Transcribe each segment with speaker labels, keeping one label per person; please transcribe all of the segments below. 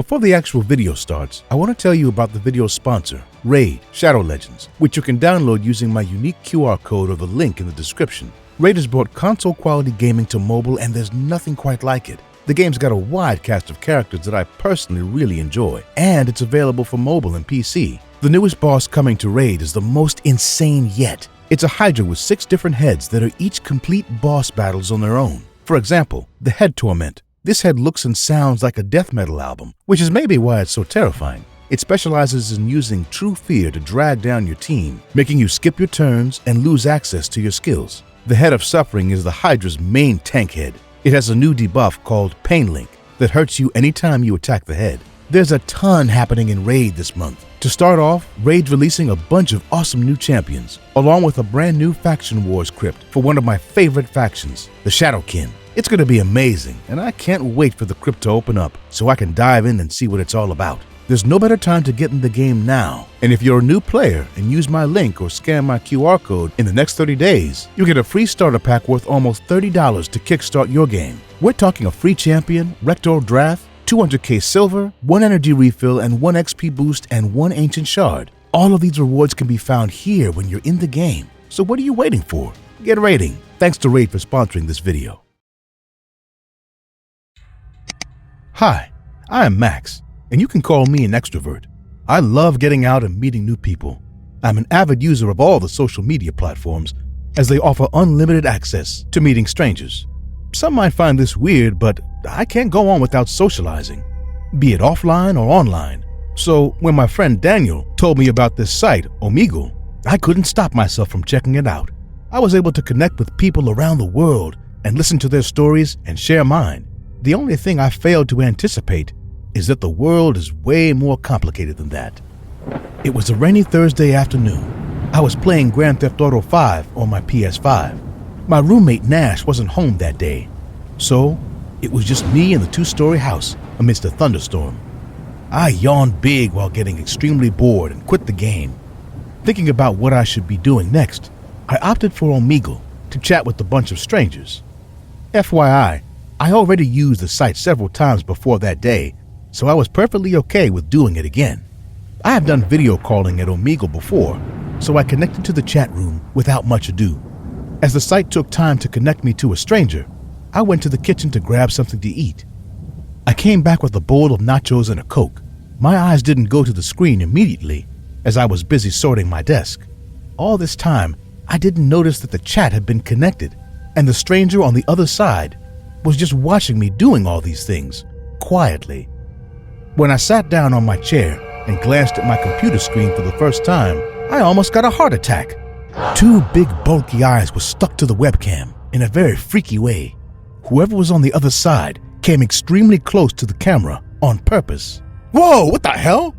Speaker 1: Before the actual video starts, I want to tell you about the video sponsor, Raid Shadow Legends, which you can download using my unique QR code or the link in the description. Raid has brought console-quality gaming to mobile, and there's nothing quite like it. The game's got a wide cast of characters that I personally really enjoy, and it's available for mobile and PC. The newest boss coming to Raid is the most insane yet. It's a Hydra with 6 different heads that are each complete boss battles on their own. For example, the Head Torment. This head looks and sounds like a death metal album, which is maybe why it's so terrifying. It specializes in using true fear to drag down your team, making you skip your turns and lose access to your skills. The Head of Suffering is the Hydra's main tank head. It has a new debuff called Pain Link that hurts you anytime you attack the head. There's a ton happening in Raid this month. To start off, Raid's releasing a bunch of awesome new champions, along with a brand new Faction Wars crypt for one of my favorite factions, the Shadowkin. It's going to be amazing, and I can't wait for the crypt to open up so I can dive in and see what it's all about. There's no better time to get in the game now, and if you're a new player and use my link or scan my QR code in the next 30 days, you'll get a free starter pack worth almost $30 to kickstart your game. We're talking a free champion, Rector Drath, 200k silver, 1 energy refill and 1 XP boost and 1 ancient shard. All of these rewards can be found here when you're in the game. So what are you waiting for? Get raiding. Thanks to Raid for sponsoring this video. Hi, I am Max, and you can call me an extrovert. I love getting out and meeting new people. I'm an avid user of all the social media platforms as they offer unlimited access to meeting strangers. Some might find this weird, but I can't go on without socializing, be it offline or online. So when my friend Daniel told me about this site, Omegle, I couldn't stop myself from checking it out. I was able to connect with people around the world and listen to their stories and share mine. The only thing I failed to anticipate is that the world is way more complicated than that. It was a rainy Thursday afternoon. I was playing Grand Theft Auto 5 on my PS5. My roommate Nash wasn't home that day, so it was just me in the 2-story house amidst a thunderstorm. I yawned big while getting extremely bored and quit the game. Thinking about what I should be doing next, I opted for Omegle to chat with a bunch of strangers. FYI, I already used the site several times before that day, so I was perfectly okay with doing it again. I have done video calling at Omegle before, so I connected to the chat room without much ado. As the site took time to connect me to a stranger, I went to the kitchen to grab something to eat. I came back with a bowl of nachos and a Coke. My eyes didn't go to the screen immediately as I was busy sorting my desk. All this time, I didn't notice that the chat had been connected, and the stranger on the other side was just watching me doing all these things, quietly. When I sat down on my chair and glanced at my computer screen for the first time, I almost got a heart attack. 2 big bulky eyes were stuck to the webcam in a very freaky way. Whoever was on the other side came extremely close to the camera on purpose. Whoa, what the hell?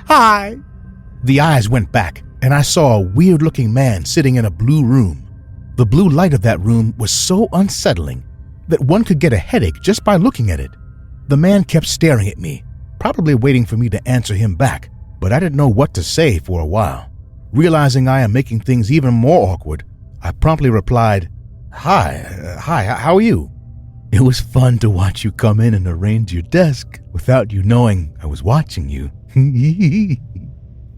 Speaker 1: Hi. The eyes went back, and I saw a weird-looking man sitting in a blue room. The blue light of that room was so unsettling that one could get a headache just by looking at it. The man kept staring at me, probably waiting for me to answer him back, but I didn't know what to say for a while. Realizing I am making things even more awkward, I promptly replied, Hi, how are you? It was fun to watch you come in and arrange your desk without you knowing I was watching you.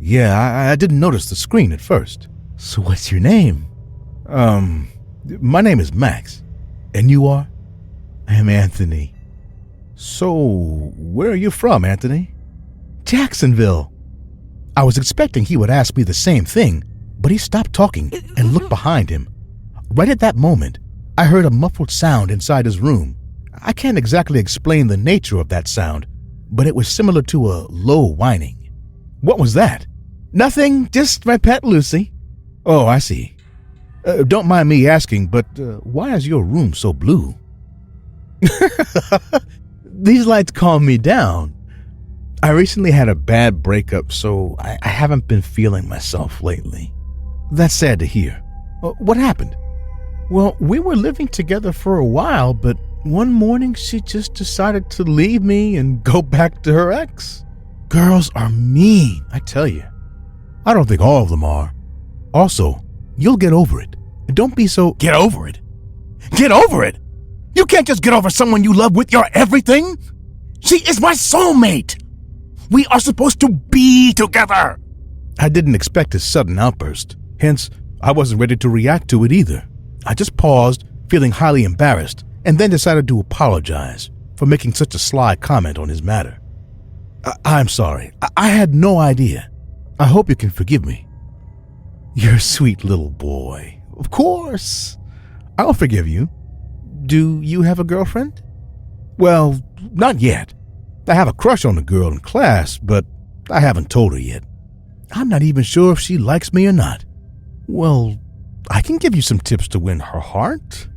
Speaker 1: Yeah, I didn't notice the screen at first. So what's your name? My name is Max. And you are? I am Anthony. So, where are you from, Anthony? Jacksonville. I was expecting he would ask me the same thing, but he stopped talking and looked behind him. Right at that moment, I heard a muffled sound inside his room. I can't exactly explain the nature of that sound, but it was similar to a low whining. What was that? Nothing, just my pet Lucy. Oh, I see. Don't mind me asking, but why is your room so blue? These lights calm me down. I recently had a bad breakup, so I haven't been feeling myself lately. That's sad to hear. What happened? Well, we were living together for a while, but one morning she just decided to leave me and go back to her ex. Girls are mean, I tell you. I don't think all of them are. Also, you'll get over it. Don't be so... Get over it? Get over it? You can't just get over someone you love with your everything. She is my soulmate. We are supposed to be together. I didn't expect his sudden outburst. Hence, I wasn't ready to react to it either. I just paused, feeling highly embarrassed, and then decided to apologize for making such a sly comment on his matter. I'm sorry. I had no idea. I hope you can forgive me. You're a sweet little boy. Of course. I'll forgive you. Do you have a girlfriend? Well, not yet. I have a crush on a girl in class, but I haven't told her yet. I'm not even sure if she likes me or not. Well, I can give you some tips to win her heart.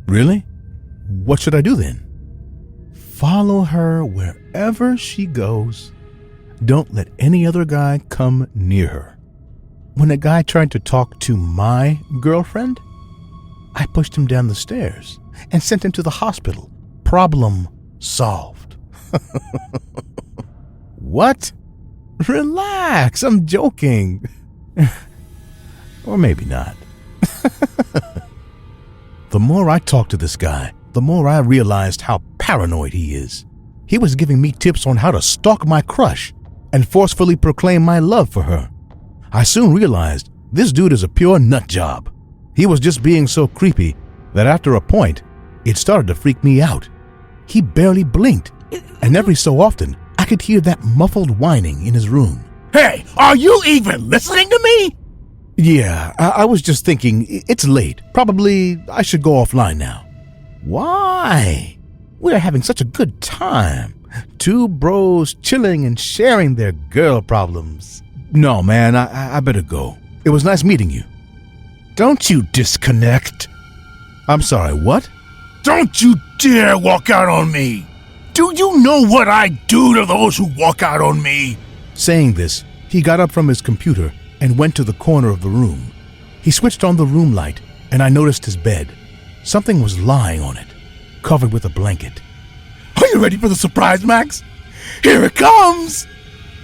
Speaker 1: Really? What should I do then? Follow her wherever she goes. Don't let any other guy come near her. When a guy tried to talk to my girlfriend, I pushed him down the stairs and sent him to the hospital. Problem solved. What? Relax, I'm joking. Or maybe not. The more I talked to this guy, the more I realized how paranoid he is. He was giving me tips on how to stalk my crush and forcefully proclaim my love for her. I soon realized this dude is a pure nut job. He was just being so creepy that after a point, it started to freak me out. He barely blinked, and every so often, I could hear that muffled whining in his room. Hey, are you even listening to me? Yeah, I was just thinking, it's late. Probably I should go offline now. Why? We're having such a good time. Two bros chilling and sharing their girl problems. No, man, I better go. It was nice meeting you. Don't you disconnect. I'm sorry, what? Don't you dare walk out on me. Do you know what I do to those who walk out on me? Saying this, he got up from his computer and went to the corner of the room. He switched on the room light, and I noticed his bed. Something was lying on it, covered with a blanket. Are you ready for the surprise, Max? Here it comes!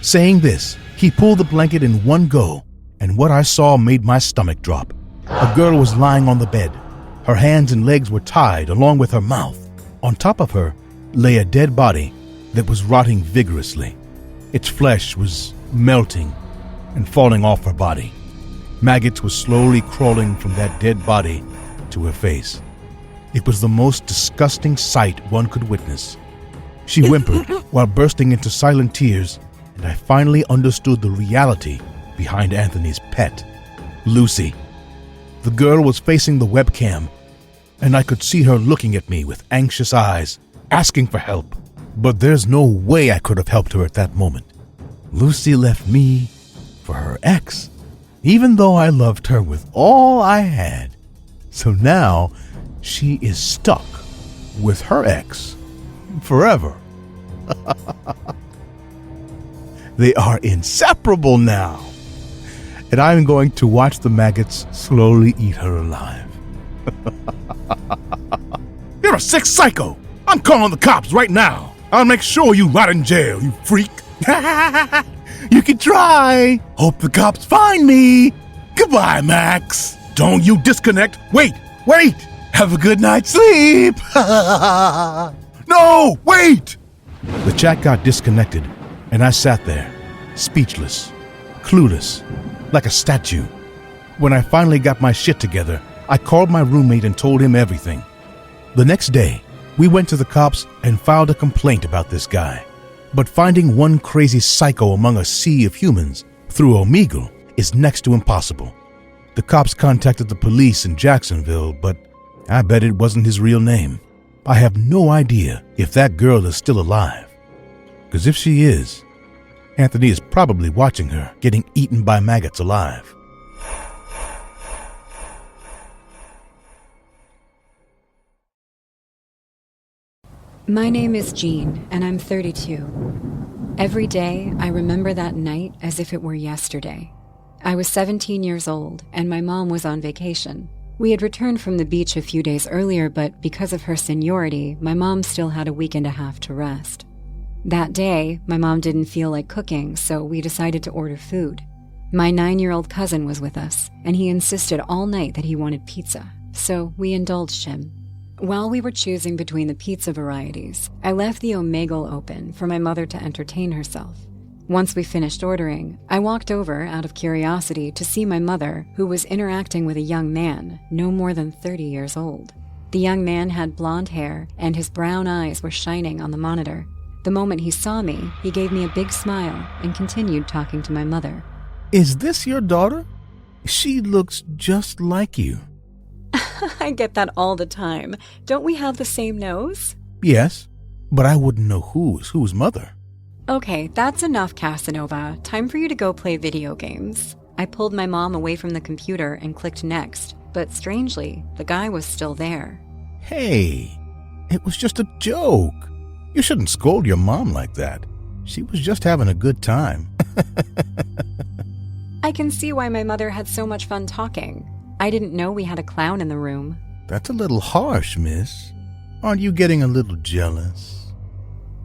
Speaker 1: Saying this, he pulled the blanket in one go, and what I saw made my stomach drop. A girl was lying on the bed. Her hands and legs were tied along with her mouth. On top of her lay a dead body that was rotting vigorously. Its flesh was melting and falling off her body. Maggots were slowly crawling from that dead body to her face. It was the most disgusting sight one could witness. She whimpered while bursting into silent tears, and I finally understood the reality behind Anthony's pet, Lucy. The girl was facing the webcam, and I could see her looking at me with anxious eyes, asking for help. But there's no way I could have helped her at that moment. Lucy left me for her ex, even though I loved her with all I had. So now she is stuck with her ex forever. They are inseparable now. And I'm going to watch the maggots slowly eat her alive. You're a sick psycho. I'm calling the cops right now. I'll make sure you rot in jail, you freak. You can try. Hope the cops find me. Goodbye, Max. Don't you disconnect. Wait. Have a good night's sleep. No, wait. The chat got disconnected, and I sat there, speechless, clueless, like a statue. When I finally got my shit together, I called my roommate and told him everything. The next day, we went to the cops and filed a complaint about this guy. But finding one crazy psycho among a sea of humans through Omegle is next to impossible. The cops contacted the police in Jacksonville, but I bet it wasn't his real name. I have no idea if that girl is still alive. Because if she is, Anthony is probably watching her getting eaten by maggots alive.
Speaker 2: My name is Jean, and I'm 32. Every day, I remember that night as if it were yesterday. I was 17 years old, and my mom was on vacation. We had returned from the beach a few days earlier, but because of her seniority, my mom still had a week and a half to rest. That day, my mom didn't feel like cooking, so we decided to order food. My 9-year-old cousin was with us, and he insisted all night that he wanted pizza, so we indulged him. While we were choosing between the pizza varieties, I left the Omegle open for my mother to entertain herself. Once we finished ordering, I walked over out of curiosity to see my mother, who was interacting with a young man, no more than 30 years old. The young man had blonde hair, and his brown eyes were shining on the monitor. The moment he saw me, he gave me a big smile and continued talking to my mother.
Speaker 1: Is this your daughter? She looks just like you.
Speaker 2: I get that all the time. Don't we have the same nose?
Speaker 1: Yes, but I wouldn't know whose mother.
Speaker 2: Okay, that's enough, Casanova. Time for you to go play video games. I pulled my mom away from the computer and clicked next, but strangely, the guy was still there.
Speaker 1: Hey, it was just a joke. You shouldn't scold your mom like that. She was just having a good time.
Speaker 2: I can see why my mother had so much fun talking. I didn't know we had a clown in the room.
Speaker 1: That's a little harsh, miss. Aren't you getting a little jealous?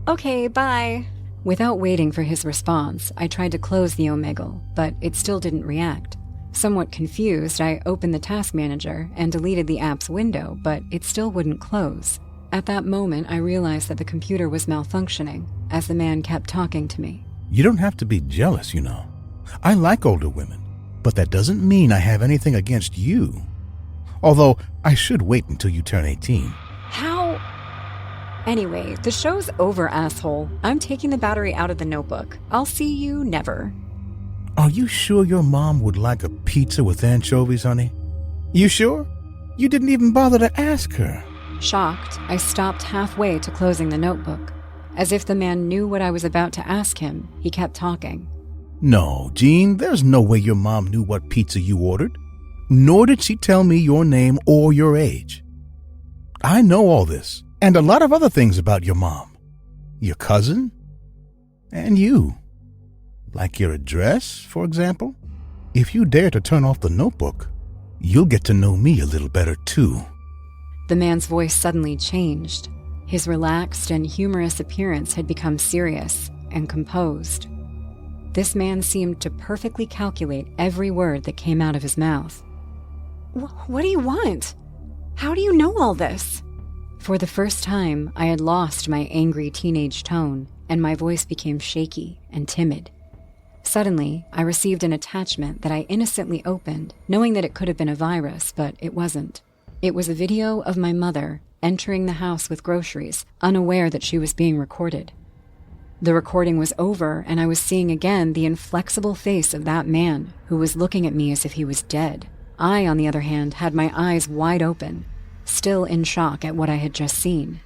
Speaker 2: Okay, bye. Without waiting for his response, I tried to close the Omegle, but it still didn't react. Somewhat confused, I opened the task manager and deleted the app's window, but it still wouldn't close. At that moment, I realized that the computer was malfunctioning, as the man kept talking to me.
Speaker 1: You don't have to be jealous, you know. I like older women, but that doesn't mean I have anything against you. Although, I should wait until you turn 18.
Speaker 2: How? Anyway, the show's over, asshole. I'm taking the battery out of the notebook. I'll see you never.
Speaker 1: Are you sure your mom would like a pizza with anchovies, honey? You sure? You didn't even bother to ask her.
Speaker 2: Shocked, I stopped halfway to closing the notebook. As if the man knew what I was about to ask him, he kept talking.
Speaker 1: No, Jean, there's no way your mom knew what pizza you ordered. Nor did she tell me your name or your age. I know all this, and a lot of other things about your mom, your cousin, and you. Like your address, for example. If you dare to turn off the notebook, you'll get to know me a little better too.
Speaker 2: The man's voice suddenly changed. His relaxed and humorous appearance had become serious and composed. This man seemed to perfectly calculate every word that came out of his mouth. What do you want? How do you know all this? For the first time, I had lost my angry teenage tone, and my voice became shaky and timid. Suddenly, I received an attachment that I innocently opened, knowing that it could have been a virus, but it wasn't. It was a video of my mother entering the house with groceries, unaware that she was being recorded. The recording was over, and I was seeing again the inflexible face of that man who was looking at me as if he was dead. I, on the other hand, had my eyes wide open, still in shock at what I had just seen.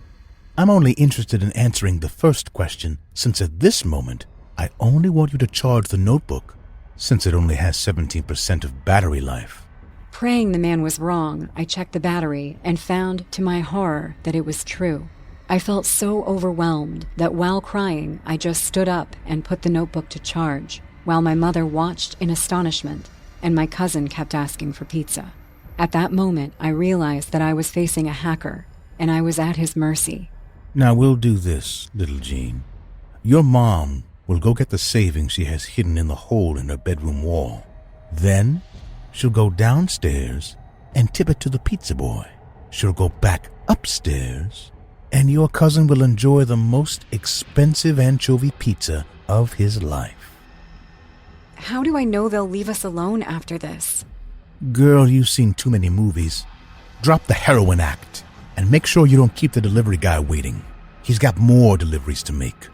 Speaker 1: I'm only interested in answering the first question, since at this moment, I only want you to charge the notebook, since it only has 17% of battery life.
Speaker 2: Praying the man was wrong, I checked the battery and found, to my horror, that it was true. I felt so overwhelmed that while crying, I just stood up and put the notebook to charge, while my mother watched in astonishment, and my cousin kept asking for pizza. At that moment, I realized that I was facing a hacker, and I was at his mercy.
Speaker 1: Now we'll do this, little Jean. Your mom will go get the savings she has hidden in the hole in her bedroom wall. Then, she'll go downstairs and tip it to the pizza boy. She'll go back upstairs, and your cousin will enjoy the most expensive anchovy pizza of his life.
Speaker 2: How do I know they'll leave us alone after this?
Speaker 1: Girl, you've seen too many movies. Drop the heroin act, and make sure you don't keep the delivery guy waiting. He's got more deliveries to make.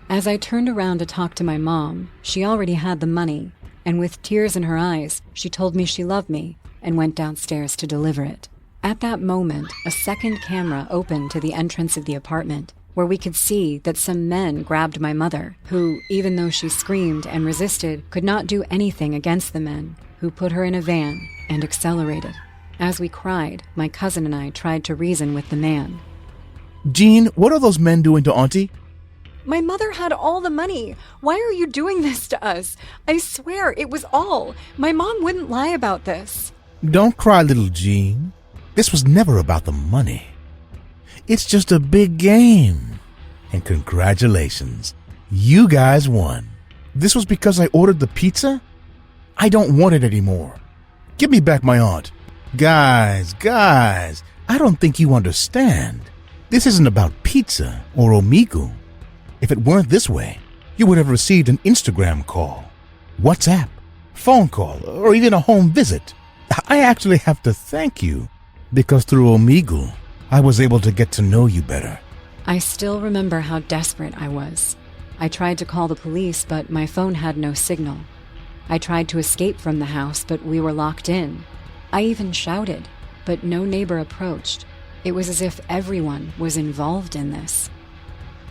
Speaker 2: As I turned around to talk to my mom, she already had the money, and with tears in her eyes, she told me she loved me and went downstairs to deliver it. At that moment, a second camera opened to the entrance of the apartment, where we could see that some men grabbed my mother, who, even though she screamed and resisted, could not do anything against the men, who put her in a van and accelerated. As we cried, my cousin and I tried to reason with the man.
Speaker 1: Jean, what are those men doing to Auntie?
Speaker 2: My mother had all the money. Why are you doing this to us? I swear it was all. My mom wouldn't lie about this.
Speaker 1: Don't cry, little Jean. This was never about the money. It's just a big game. And congratulations, you guys won. This was because I ordered the pizza? I don't want it anymore. Give me back my aunt. Guys, I don't think you understand. This isn't about pizza or Omegle. If it weren't this way, you would have received an Instagram call, WhatsApp, phone call, or even a home visit. I actually have to thank you because through Omegle, I was able to get to know you better.
Speaker 2: I still remember how desperate I was. I tried to call the police, but my phone had no signal. I tried to escape from the house, but we were locked in. I even shouted, but no neighbor approached. It was as if everyone was involved in this.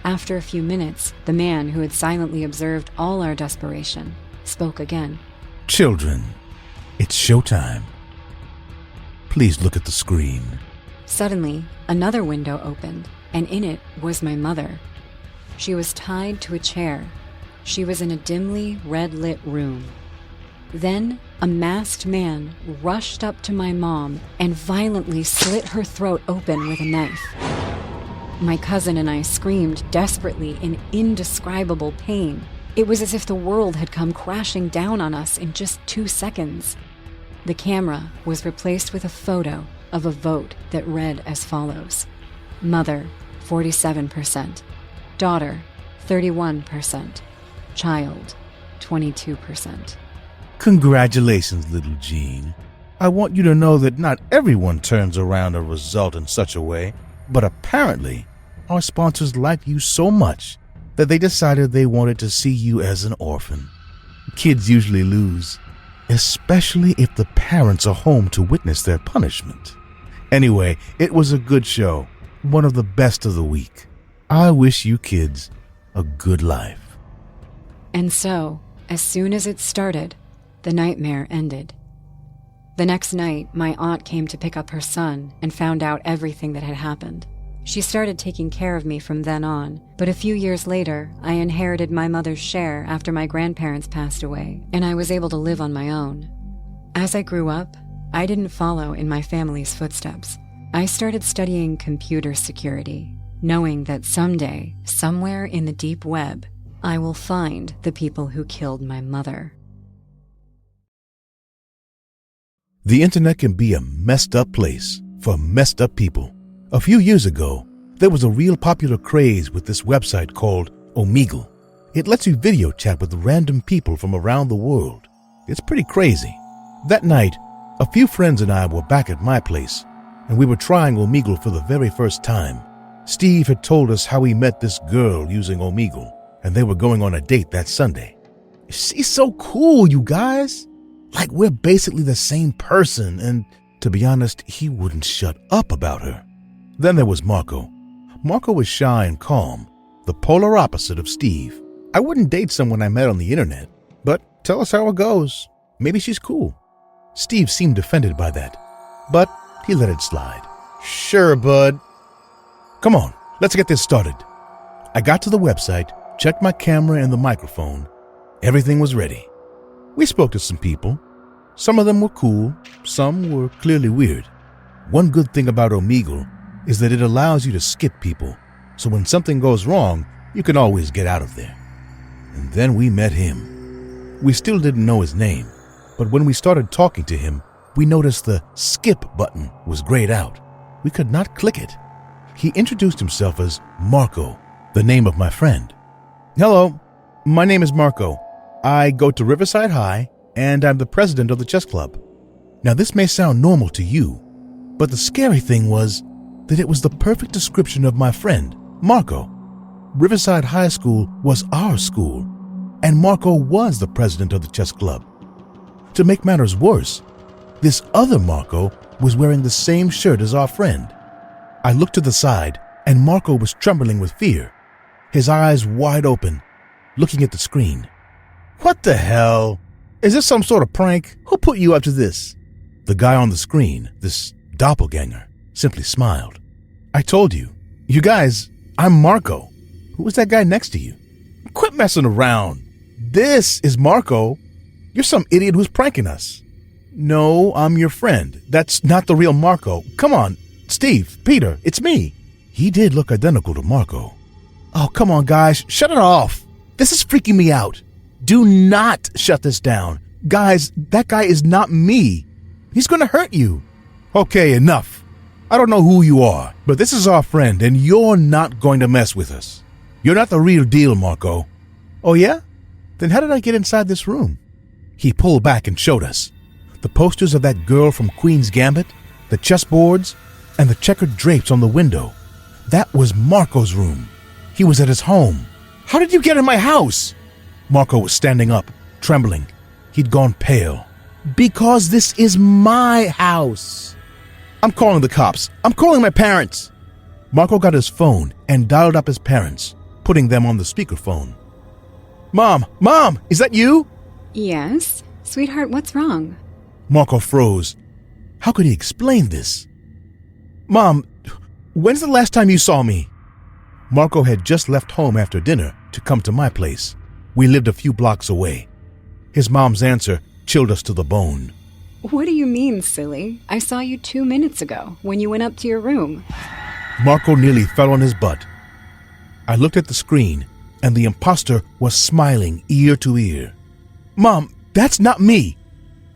Speaker 2: After a few minutes, the man who had silently observed all our desperation spoke again.
Speaker 1: Children, it's showtime. Please look at the screen.
Speaker 2: Suddenly, another window opened, and in it was my mother. She was tied to a chair. She was in a dimly red-lit room. Then, a masked man rushed up to my mom and violently slit her throat open with a knife. My cousin and I screamed desperately in indescribable pain. It was as if the world had come crashing down on us in just 2 seconds. The camera was replaced with a photo of a vote that read as follows: Mother, 47%. Daughter, 31%. Child, 22%.
Speaker 1: Congratulations, little Jean. I want you to know that not everyone turns around a result in such a way, but apparently our sponsors liked you so much that they decided they wanted to see you as an orphan. Kids usually lose, especially if the parents are home to witness their punishment. Anyway, it was a good show, one of the best of the week. I wish you kids a good life.
Speaker 2: And so, as soon as it started, the nightmare ended. The next night, my aunt came to pick up her son and found out everything that had happened. She started taking care of me from then on, but a few years later, I inherited my mother's share after my grandparents passed away, and I was able to live on my own. As I grew up, I didn't follow in my family's footsteps. I started studying computer security, knowing that someday, somewhere in the deep web, I will find the people who killed my mother.
Speaker 1: The internet can be a messed up place for messed up people. A few years ago, there was a real popular craze with this website called Omegle. It lets you video chat with random people from around the world. It's pretty crazy. That night, a few friends and I were back at my place, and we were trying Omegle for the very first time. Steve had told us how he met this girl using Omegle, and they were going on a date that Sunday. She's so cool, you guys. Like, we're basically the same person, and to be honest, he wouldn't shut up about her. Then there was Marco. Marco was shy and calm, the polar opposite of Steve. I wouldn't date someone I met on the internet, but tell us how it goes. Maybe she's cool. Steve seemed offended by that, but he let it slide. Sure, bud. Come on, let's get this started. I got to the website, checked my camera and the microphone. Everything was ready. We spoke to some people. Some of them were cool, some were clearly weird. One good thing about Omegle is that it allows you to skip people, so when something goes wrong, you can always get out of there. And then we met him. We still didn't know his name, but when we started talking to him, we noticed the skip button was grayed out. We could not click it. He introduced himself as Marco, the name of my friend. Hello, my name is Marco. I go to Riverside High, and I'm the president of the chess club. Now, this may sound normal to you, but the scary thing was that it was the perfect description of my friend, Marco. Riverside High School was our school, and Marco was the president of the chess club. To make matters worse, this other Marco was wearing the same shirt as our friend. I looked to the side, and Marco was trembling with fear, his eyes wide open, looking at the screen. What the hell? Is this some sort of prank? Who put you up to this? The guy on the screen, this doppelgänger, simply smiled. I told you. You guys, I'm Marco. Who was that guy next to you? Quit messing around. This is Marco. You're some idiot who's pranking us. No, I'm your friend. That's not the real Marco. Come on, Steve, Peter, it's me. He did look identical to Marco. Oh, come on, guys, shut it off. This is freaking me out. Do not shut this down. Guys, that guy is not me. He's going to hurt you. Okay, enough. I don't know who you are, but this is our friend, and you're not going to mess with us. You're not the real deal, Marco. Oh, yeah? Then how did I get inside this room? He pulled back and showed us. The posters of that girl from Queen's Gambit, the chessboards, and the checkered drapes on the window. That was Marco's room. He was at his home. How did you get in my house? Marco was standing up, trembling. He'd gone pale. Because this is my house. I'm calling the cops. I'm calling my parents. Marco got his phone and dialed up his parents, putting them on the speakerphone. Mom, is that you?
Speaker 2: Yes? Sweetheart, what's wrong?
Speaker 1: Marco froze. How could he explain this? Mom, when's the last time you saw me? Marco had just left home after dinner to come to my place. We lived a few blocks away. His mom's answer chilled us to the bone.
Speaker 2: What do you mean, silly? I saw you 2 minutes ago when you went up to your room.
Speaker 1: Marco nearly fell on his butt. I looked at the screen, and the imposter was smiling ear to ear. Mom, that's not me.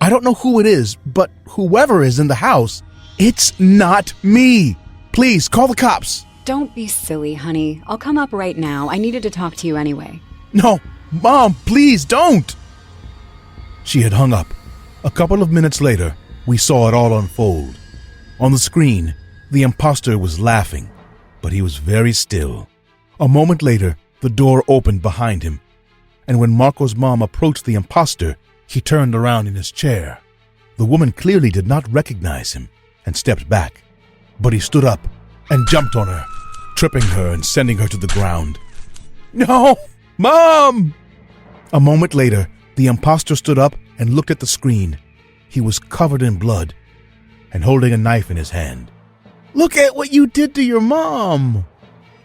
Speaker 1: I don't know who it is, but whoever is in the house, it's not me. Please, call the cops.
Speaker 2: Don't be silly, honey. I'll come up right now. I needed to talk to you anyway.
Speaker 1: No, Mom, please don't. She had hung up. A couple of minutes later, we saw it all unfold. On the screen, the imposter was laughing, but he was very still. A moment later, the door opened behind him, and when Marco's mom approached the imposter, he turned around in his chair. The woman clearly did not recognize him and stepped back, but he stood up and jumped on her, tripping her and sending her to the ground. No! Mom! A moment later, the imposter stood up and looked at the screen. He was covered in blood and holding a knife in his hand. Look at what you did to your mom!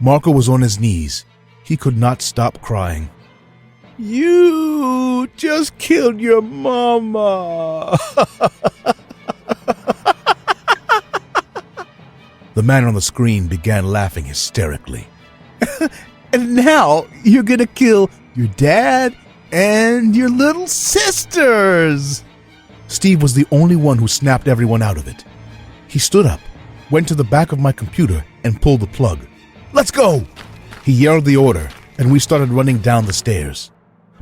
Speaker 1: Marco was on his knees. He could not stop crying. You just killed your mama! The man on the screen began laughing hysterically. And now you're gonna kill your dad and your little sisters! Steve was the only one who snapped everyone out of it. He stood up, went to the back of my computer, and pulled the plug. Let's go! He yelled the order, and we started running down the stairs.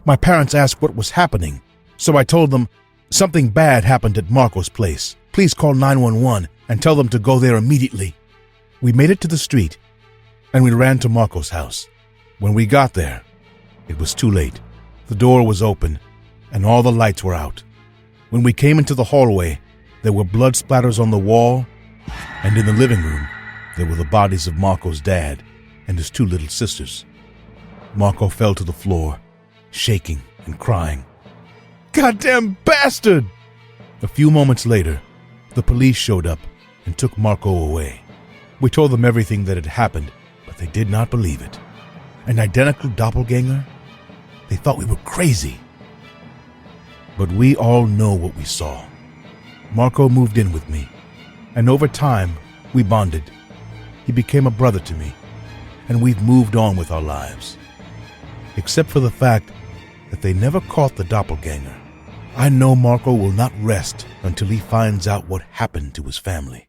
Speaker 1: My parents asked what was happening, so I told them something bad happened at Marco's place. Please call 911 and tell them to go there immediately. We made it to the street, and we ran to Marco's house. When we got there, it was too late. The door was open, and all the lights were out. When we came into the hallway, there were blood splatters on the wall, and in the living room, there were the bodies of Marco's dad and his 2 little sisters. Marco fell to the floor, shaking and crying. Goddamn bastard! A few moments later, the police showed up and took Marco away. We told them everything that had happened, but they did not believe it. An identical doppelganger? They thought we were crazy. But we all know what we saw. Marco moved in with me, and over time, we bonded. He became a brother to me, and we've moved on with our lives. Except for the fact that they never caught the doppelganger. I know Marco will not rest until he finds out what happened to his family.